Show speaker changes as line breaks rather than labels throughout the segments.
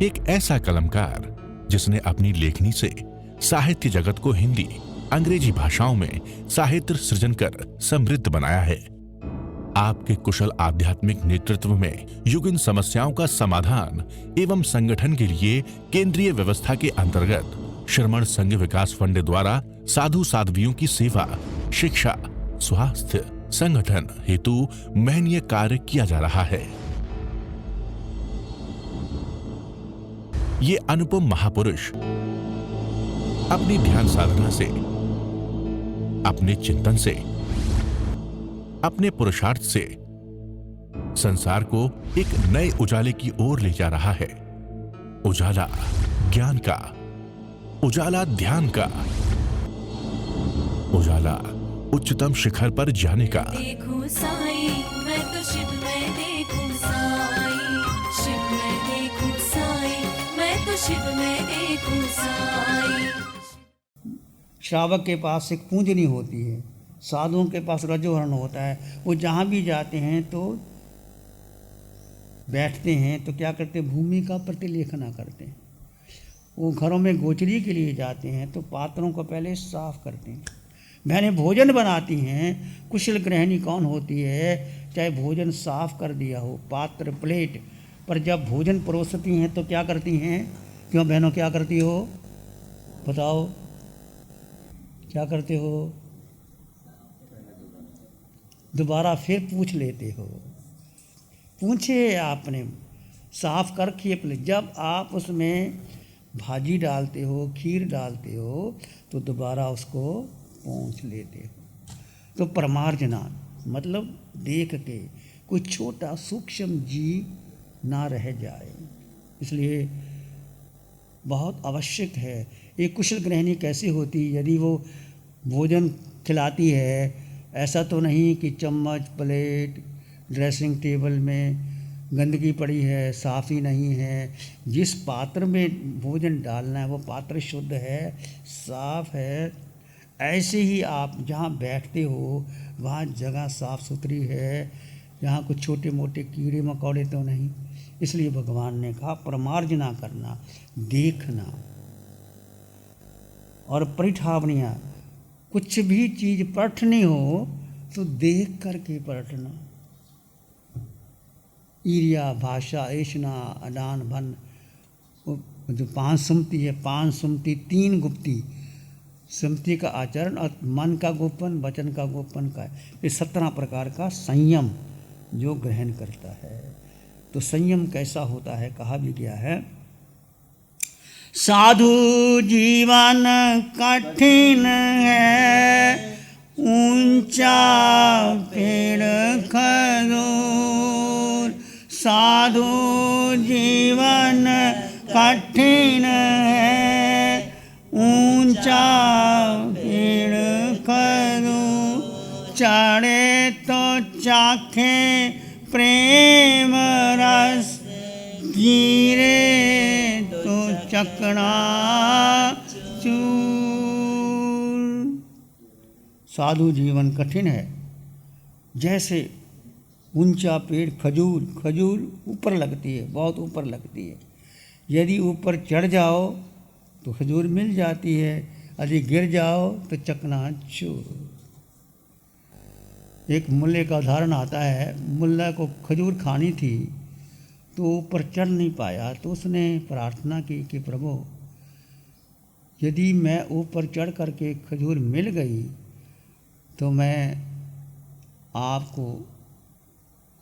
एक ऐसा कलमकार जिसने अपनी लेखनी से साहित्य जगत को हिंदी, अंग्रेजी भाषाओं में साहित्य सृजन कर समृद्ध बनाया है। आपके कुशल आध्यात्मिक नेतृत्व में युगीन समस्याओं का समाधान एवं संगठन के लिए केंद्रीय व्यवस्था के अंतर्गत श्रमण संघ विकास फंड द्वारा साधु साध्वियों की सेवा, शिक्षा, स्वास्थ्य, संगठन हेतु महनीय कार्य किया जा रहा है। ये अनुपम महापुरुष अपनी ध्यान साधना से, अपने चिंतन से, अपने पुरुषार्थ से संसार को एक नए उजाले की ओर ले जा रहा है। उजाला ज्ञान का, उजाला ध्यान का, उजाला उच्चतम शिखर पर जाने का।
देखूं साई, मैं तो शिव में देखूं साई, शिव में देखूं साई, मैं तो शिव में देखूं साई।
श्रावक के पास एक पूंजनी होती है, साधुओं के पास रजोहरण होता है। वो जहाँ भी जाते हैं तो बैठते हैं तो क्या करते हैं, भूमि का प्रतिलेखना करते हैं। वो घरों में गोचरी के लिए जाते हैं तो पात्रों को पहले साफ करते हैं। बहनें भोजन बनाती हैं, कुशल गृहिणी कौन होती है, चाहे भोजन साफ कर दिया हो पात्र प्लेट पर, जब भोजन परोसती हैं तो क्या करती हैं? क्यों बहनों, क्या करती हो बताओ, क्या करते हो? दोबारा फिर पूछ लेते हो। पूछे आपने, साफ कर रखिए प्लेट। जब आप उसमें भाजी डालते हो, खीर डालते हो तो दोबारा उसको पोंछ लेते हो। तो परमार्जना मतलब देख के कोई छोटा सूक्ष्म जीव ना रह जाए, इसलिए बहुत आवश्यक है। एक कुशल गृहिणी कैसी होती, यदि वो भोजन खिलाती है, ऐसा तो नहीं कि चम्मच प्लेट ड्रेसिंग टेबल में गंदगी पड़ी है, साफ ही नहीं है। जिस पात्र में भोजन डालना है वो पात्र शुद्ध है, साफ है। ऐसे ही आप जहाँ बैठते हो वहाँ जगह साफ सुथरी है, यहाँ कुछ छोटे मोटे कीड़े मकोड़े तो नहीं। इसलिए भगवान ने कहा परमार्जना करना, देखना। और परिठावनिया, कुछ भी चीज़ पलटनी हो तो देख करके पलटना। ईर्या, भाषा, ऐशना, अदान, भन, जो 5 सुमति है, 5 सुमति 3 गुप्ती, सुमति का आचरण और मन का गोपन, वचन का गोपन का, ये 17 प्रकार का संयम जो ग्रहण करता है। तो संयम कैसा होता है, कहा भी गया है, साधु जीवन कठिन है, ऊंचा पेड़ खजूर। साधु जीवन कठिन है, ऊंचा पेड़ खजूर। चढ़े तो चाखे प्रेम रस, गिरे तो चकना चूर। साधु जीवन कठिन है, जैसे ऊंचा पेड़ खजूर, खजूर ऊपर लगती है, बहुत ऊपर लगती है। यदि ऊपर चढ़ जाओ तो खजूर मिल जाती है, यदि गिर जाओ तो चकना चूर। एक मुल्ले का उदाहरण आता है, मुल्ला को खजूर खानी थी तो ऊपर चढ़ नहीं पाया, तो उसने प्रार्थना की कि प्रभु यदि मैं ऊपर चढ़ करके खजूर मिल गई तो मैं आपको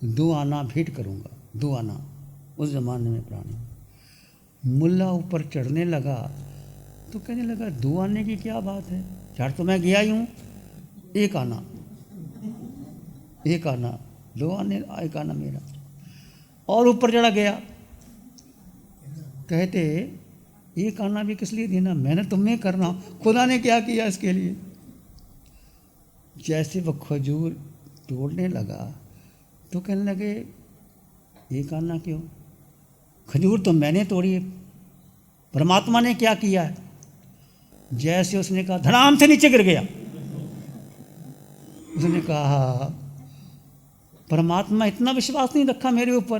2 आना भेंट करूँगा। 2 आना उस ज़माने में प्राणी। मुल्ला ऊपर चढ़ने लगा तो कहने लगा 2 आने की क्या बात है, चढ़ तो मैं गया ही हूँ, 1 आना, 1 आना, 2 आने, 1 आना मेरा। और ऊपर चढ़ा गया, कहते 1 आना भी किस लिए देना, मैंने तुम्हें करना, खुदा ने क्या किया इसके लिए। जैसे वो खजूर तोड़ने लगा तो कहने लगे 1 आना क्यों, खजूर तो मैंने तोड़ी है, परमात्मा ने क्या किया है। जैसे उसने कहा धड़ाम से नीचे गिर गया। उसने कहा परमात्मा इतना विश्वास नहीं रखा मेरे ऊपर,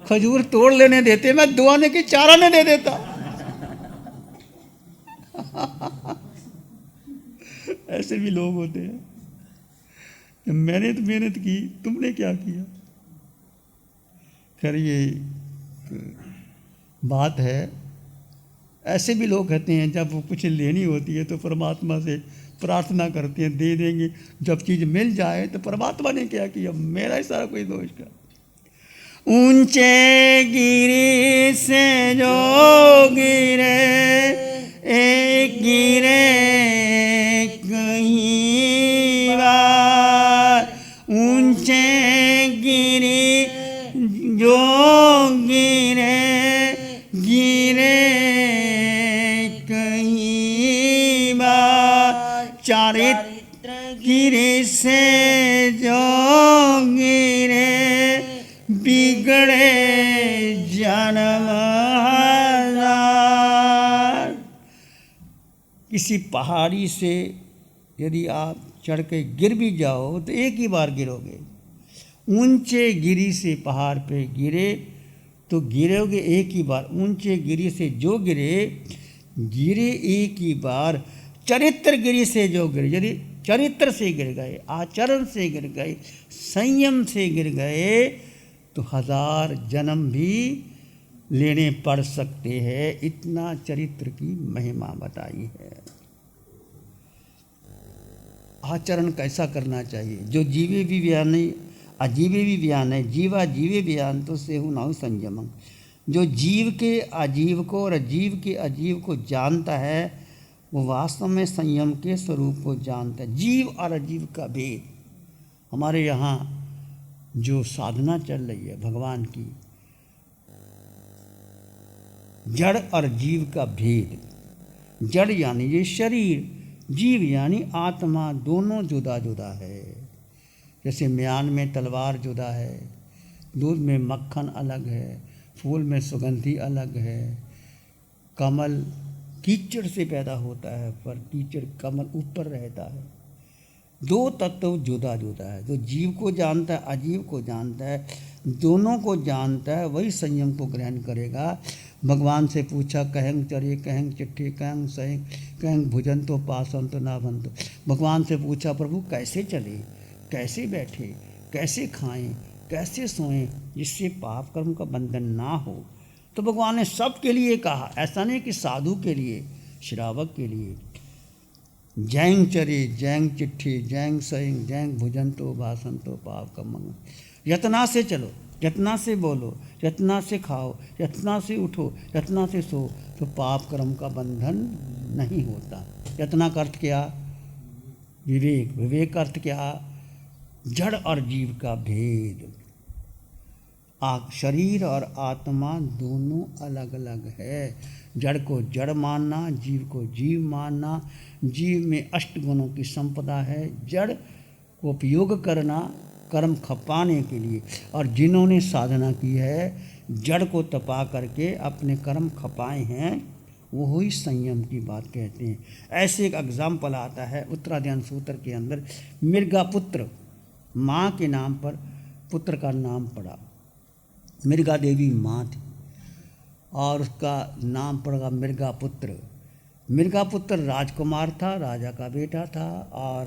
खजूर तोड़ लेने देते, मैं 2 आने की 4 आने दे देता। ऐसे भी लोग होते हैं। मैंने तो मेहनत की, तुमने क्या किया। खैर ये बात है। ऐसे भी लोग कहते हैं जब वो कुछ लेनी होती है तो परमात्मा से प्रार्थना करते हैं दे देंगे, जब चीज़ मिल जाए तो परमात्मा ने क्या किया, मेरा ही सारा कोई दोष का। ऊंचे गिरी से जो गिरे एक गिरे कहीं बार, ऊंचे गिरी जो गिरे गिरे कहीं बार, चारित्र गिरी से जो गिरे बिगड़े जन्म हजार। किसी पहाड़ी से यदि आप चढ़ के गिर भी जाओ तो एक ही बार गिरोगे। ऊंचे गिरी से पहाड़ पे गिरे तो गिरोगे एक ही बार। ऊंचे गिरी से जो गिरे गिरे एक ही बार। चरित्र गिरी से जो गिरे, यदि चरित्र से गिर गए, आचरण से गिर गए, संयम से गिर गए तो 1000 जन्म भी लेने पड़ सकते हैं। इतना चरित्र की महिमा बताई है। आचरण कैसा करना चाहिए। जो जीवे भी व्यान अजीवे भी व्यान है, जीवा जीवे व्यान तो सेहु नाहु संयमं। जो जीव के अजीव को और अजीव के अजीव को जानता है वो वास्तव में संयम के स्वरूप को जानता है। जीव और अजीव का भेद। हमारे यहाँ जो साधना चल रही है भगवान की, जड़ और जीव का भेद। जड़ यानी ये शरीर, जीव यानी आत्मा, दोनों जुदा जुदा है। जैसे म्यान में तलवार जुदा है, दूध में मक्खन अलग है, फूल में सुगंधी अलग है, कमल कीचड़ से पैदा होता है पर कीचड़ कमल ऊपर रहता है। 2 तत्व जुदा जुदा है। जो जीव को जानता है, अजीव को जानता है, दोनों को जानता है, वही संयम को ग्रहण करेगा। भगवान से पूछा कहंग चरे कहंग चिट्ठी कहंग सहेंग कहंग भुजन तो पासन तो ना बन तो। भगवान से पूछा प्रभु कैसे चले, कैसे बैठे, कैसे खाएं, कैसे सोएं जिससे पाप कर्म का बंधन ना हो। तो भगवान ने सबके लिए कहा, ऐसा नहीं कि साधु के लिए, श्रावक के लिए। जैंग चरे जैंग चिट्ठी जैंग सहिंग जैंग भुजन तो भाषण तो पाप का मंग। यतना से चलो, यतना से बोलो, यतना से खाओ, यतना से उठो, यतना से सो तो पाप कर्म का बंधन नहीं होता। यतना का अर्थ क्या? विवेक। विवेक का अर्थ क्या? जड़ और जीव का भेद। शरीर और आत्मा दोनों अलग अलग है। जड़ को जड़ मानना, जीव को जीव मानना। जीव में 8 गुणों की संपदा है। जड़ को उपयोग करना कर्म खपाने के लिए, और जिन्होंने साधना की है जड़ को तपा करके अपने कर्म खपाए हैं वो ही संयम की बात कहते हैं। ऐसे एक एग्जाम्पल आता है उत्तराध्यान सूत्र के अंदर। मृगा पुत्र, माँ के नाम पर पुत्र का नाम पड़ा। मृगा देवी माँ थी और उसका नाम पड़ा मृगा पुत्र। मृगा पुत्र राजकुमार था, राजा का बेटा था और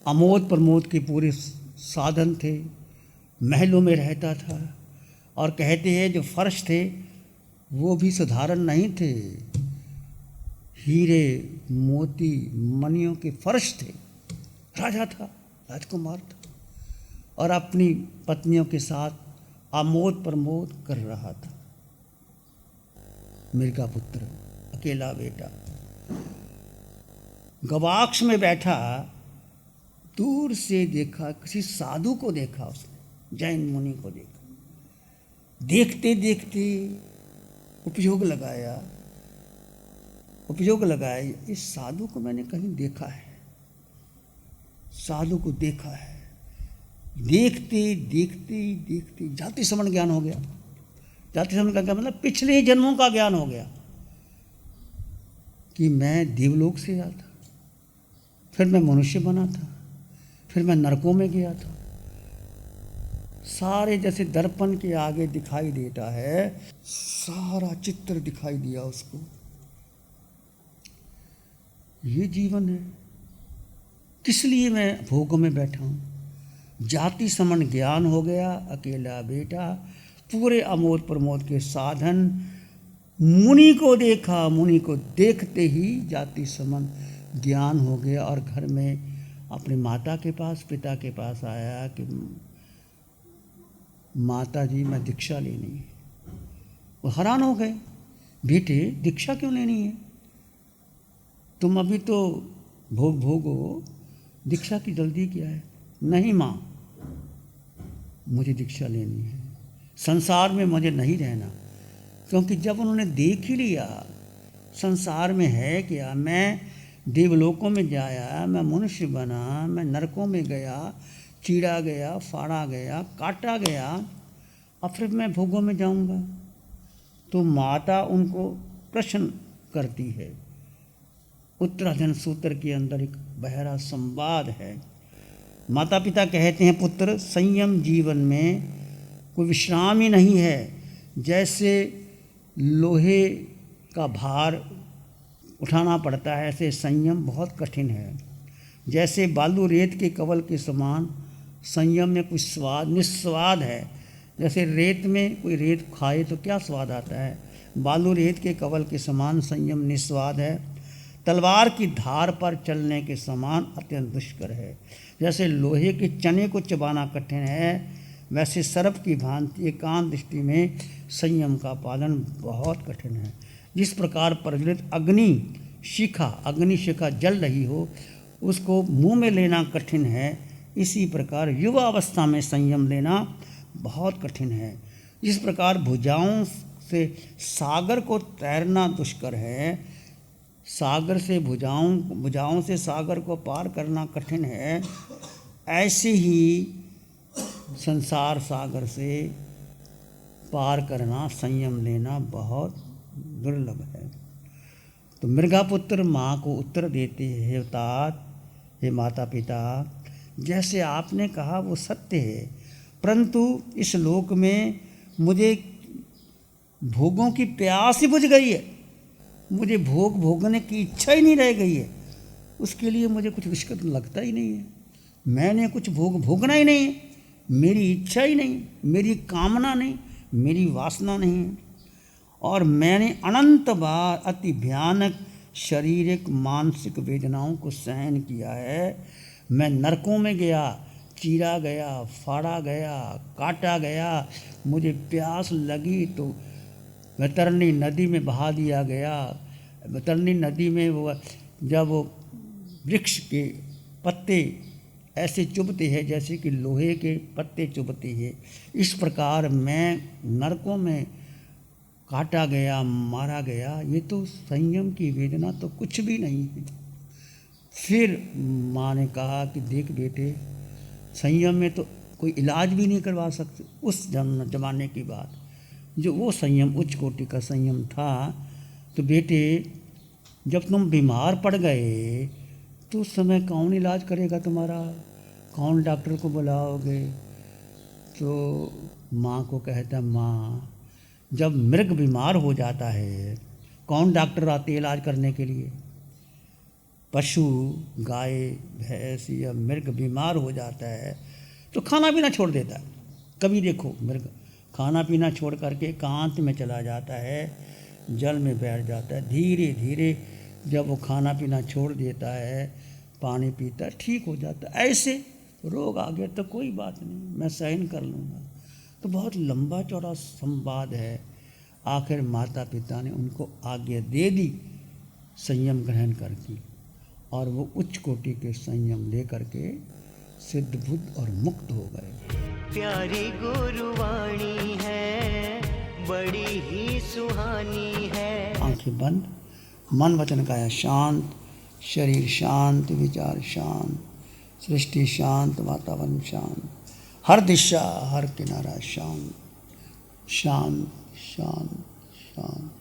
अमोद प्रमोद के पूरे साधन थे। महलों में रहता था और कहते हैं जो फर्श थे वो भी साधारण नहीं थे, हीरे मोती मणियों के फर्श थे। राजा था, राजकुमार था और अपनी पत्नियों के साथ आमोद प्रमोद कर रहा था। मृगा पुत्र अकेला बेटा गवाक्ष में बैठा, दूर से देखा, किसी साधु को देखा, उसने जैन मुनि को देखा। देखते देखते उपयोग लगाया इस साधु को मैंने कहीं देखा है, साधु को देखा है। देखते देखते देखते जाति श्रवण ज्ञान हो गया। जाति श्रवण का क्या मतलब? पिछले जन्मों का ज्ञान हो गया कि मैं देवलोक से आया था, फिर मैं मनुष्य बना था, फिर मैं नरकों में गया था, सारे जैसे दर्पण के आगे दिखाई देता है, सारा चित्र दिखाई दिया उसको। ये जीवन है। किस लिए मैं भोगों में बैठा हूँ? जाति समन ज्ञान हो गया, अकेला बेटा, पूरे अमोद प्रमोद के साधन। मुनि को देखा, मुनि को देखते ही जाति समन ज्ञान हो गया, और घर में अपने माता के पास, पिता के पास आया कि माता जी मैं दीक्षा लेनी है। वो हैरान हो गए, बेटे दीक्षा क्यों लेनी है? तुम अभी तो भोग भोगो, दीक्षा की जल्दी क्या है? नहीं माँ, मुझे दीक्षा लेनी है, संसार में मुझे नहीं रहना। क्योंकि जब उन्होंने देख ही लिया संसार में है क्या, मैं देवलोकों में जाया, मैं मनुष्य बना, मैं नरकों में गया, चीड़ा गया, फाड़ा गया, काटा गया, अब फिर मैं भोगों में जाऊंगा। तो माता उनको प्रश्न करती है। उत्तराधन सूत्र के अंदर एक गहरा संवाद है। माता पिता कहते हैं, पुत्र संयम जीवन में कोई विश्राम ही नहीं है। जैसे लोहे का भार उठाना पड़ता है, ऐसे संयम बहुत कठिन है। जैसे बालू रेत के कवल के समान संयम में कुछ स्वाद निस्वाद है। जैसे रेत में कोई रेत खाए तो क्या स्वाद आता है, बालू रेत के कवल के समान संयम निस्वाद है। तलवार की धार पर चलने के समान अत्यंत दुष्कर है। जैसे लोहे के चने को चबाना कठिन है, वैसे सर्प की भांति एकांत दृष्टि में संयम का पालन बहुत कठिन है। जिस प्रकार प्रज्वलित अग्नि शिखा जल रही हो, उसको मुंह में लेना कठिन है, इसी प्रकार युवा अवस्था में संयम लेना बहुत कठिन है। जिस प्रकार भुजाओं से सागर को तैरना दुष्कर है, सागर से भुजाओं से सागर को पार करना कठिन है, ऐसे ही संसार सागर से पार करना, संयम लेना बहुत दुर्लभ है। तो मृगापुत्र माँ को उत्तर देते हैं, हे तात, हे माता पिता, जैसे आपने कहा वो सत्य है, परंतु इस लोक में मुझे भोगों की प्यास ही बुझ गई है। मुझे भोग भोगने की इच्छा ही नहीं रह गई है। उसके लिए मुझे कुछ विष्कृत लगता ही नहीं है। मैंने कुछ भोग भोगना ही नहीं है, मेरी इच्छा ही नहीं, मेरी कामना नहीं, मेरी वासना नहीं है। और मैंने अनंत बार अति भयानक शारीरिक मानसिक वेदनाओं को सहन किया है। मैं नरकों में गया, चीरा गया, फाड़ा गया, काटा गया, मुझे प्यास लगी तो वैतरणी नदी में बहा दिया गया। वैतरणी नदी में वो जब वो वृक्ष के पत्ते ऐसे चुभते हैं जैसे कि लोहे के पत्ते चुभते हैं, इस प्रकार मैं नरकों में काटा गया, मारा गया। ये तो संयम की वेदना तो कुछ भी नहीं है। फिर माँ ने कहा कि देख बेटे, संयम में तो कोई इलाज भी नहीं करवा सकते। उस जमाने की बात, जो वो संयम उच्च कोटि का संयम था। तो बेटे, जब तुम बीमार पड़ गए तो उस समय कौन इलाज करेगा तुम्हारा? कौन डॉक्टर को बुलाओगे? तो माँ को कहता, माँ जब मृग बीमार हो जाता है, कौन डॉक्टर आते इलाज करने के लिए? पशु, गाय, भैंस या मृग बीमार हो जाता है तो खाना पीना छोड़ देता है। कभी देखो मृग खाना पीना छोड़ करके एकांत में चला जाता है, जल में बैठ जाता है। धीरे धीरे जब वो खाना पीना छोड़ देता है, पानी पीता है, ठीक हो जाता है। ऐसे रोग आ गया तो कोई बात नहीं, मैं सहन कर लूँगा। तो बहुत लंबा चौड़ा संवाद है। आखिर माता पिता ने उनको आज्ञा दे दी संयम ग्रहण करके, और वो उच्च कोटि के संयम ले करके सिद्ध बुद्ध और मुक्त हो गए।
प्यारी गुरुवाणी है, बड़ी ही सुहानी है।
आंखें बंद, मन वचन काया शांत, शरीर शांत, विचार शांत, सृष्टि शांत, वातावरण शांत, हर दिशा हर किनारा शांत, शांत शांत शांत।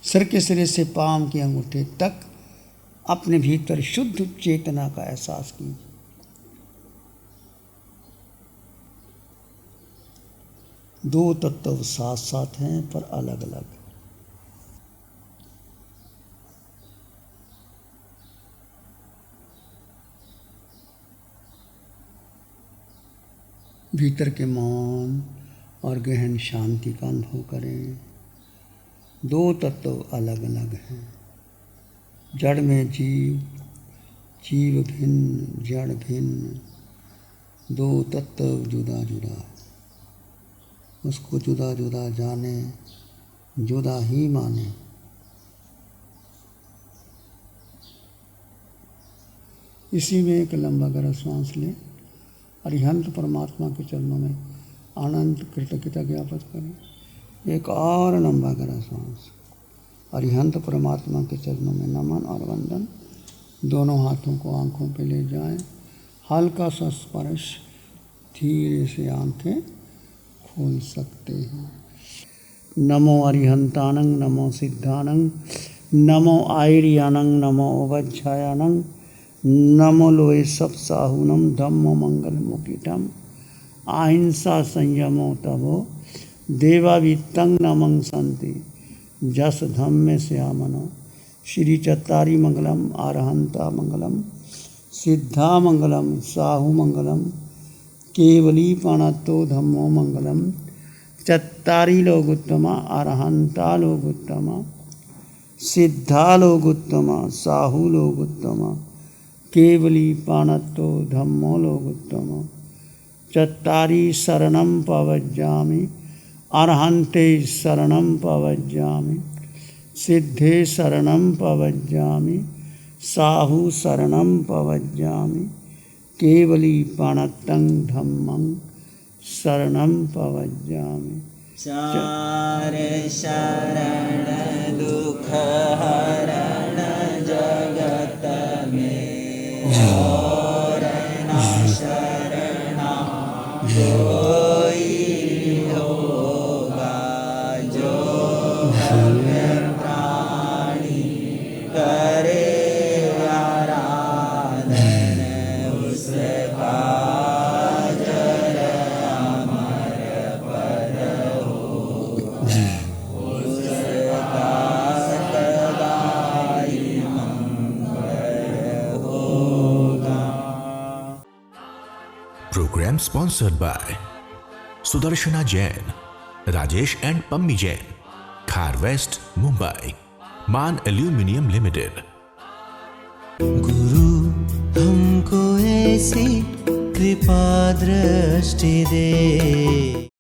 सिर के सिरे से पांव की अंगूठे तक अपने भीतर शुद्ध चेतना का एहसास कीजिए। दो तत्व साथ साथ हैं पर अलग अलग। भीतर के मौन और गहन शांति का अनुभव करें। दो तत्व अलग अलग हैं। जड़ में जीव, जीव भिन्न, जड़ भिन्न, दो तत्व जुदा जुदा। उसको जुदा जुदा जाने, जुदा ही माने। इसी में एक लंबा गहरा सांस लें। अरिहंत परमात्मा के चरणों में अनंत कृतज्ञता ज्ञापित करें। एक और लंबा गहरा सांस। अरिहंत परमात्मा के चरणों में नमन और वंदन। दोनों हाथों को आंखों पे ले जाएं। हल्का सा स्पर्श, धीरे से आंखें खोल सकते हैं। नमो अरिहंतानंग, नमो सिद्धानंग, नमो आयर्यानंग, नमो उवज्झायानंग, नमो लोए सब साहुनम, धम्मो मंगल मुकिटम, अहिंसा संयमो तभो, देवावित्तं नमं संति, जस धम्मे श्यामनो। श्री चत्तारी मंगलम, आरहंता मंगलम, सिद्धा मंगलम, साहु मंगलम, केवली पाणत्तो धम्मो मंगलम। चत्तारी लोगुत्तमा, आरहंता लोगुत्तमा, सिद्धा लोगुत्तमा, साहु लोगुत्तमा, केवली पाणत्तो धम्मो लोगुत्तमा। चत्तारी शरणं पवज्जामि, अरहन्ते शरणं पवज्जामि, सिद्धे शरणं पवज्जामि, साहु शरणं पवज्जामि, केवली पाणत्तं धम्मं शरणं पवज्जामि।
चार शरण दुख हरण जगत में, और न शरणा कोई होगा। जो भव्य प्राणी करे आराधन, उसका जर अमर पद होगा। उसका सदाई मंगल होगा।
Program sponsored by Sudarshana Jain, Rajesh and Pammi Jain, Khar West, Mumbai, Man Aluminium Limited।
गुरु हमको ऐसी कृपा दृष्टि दे।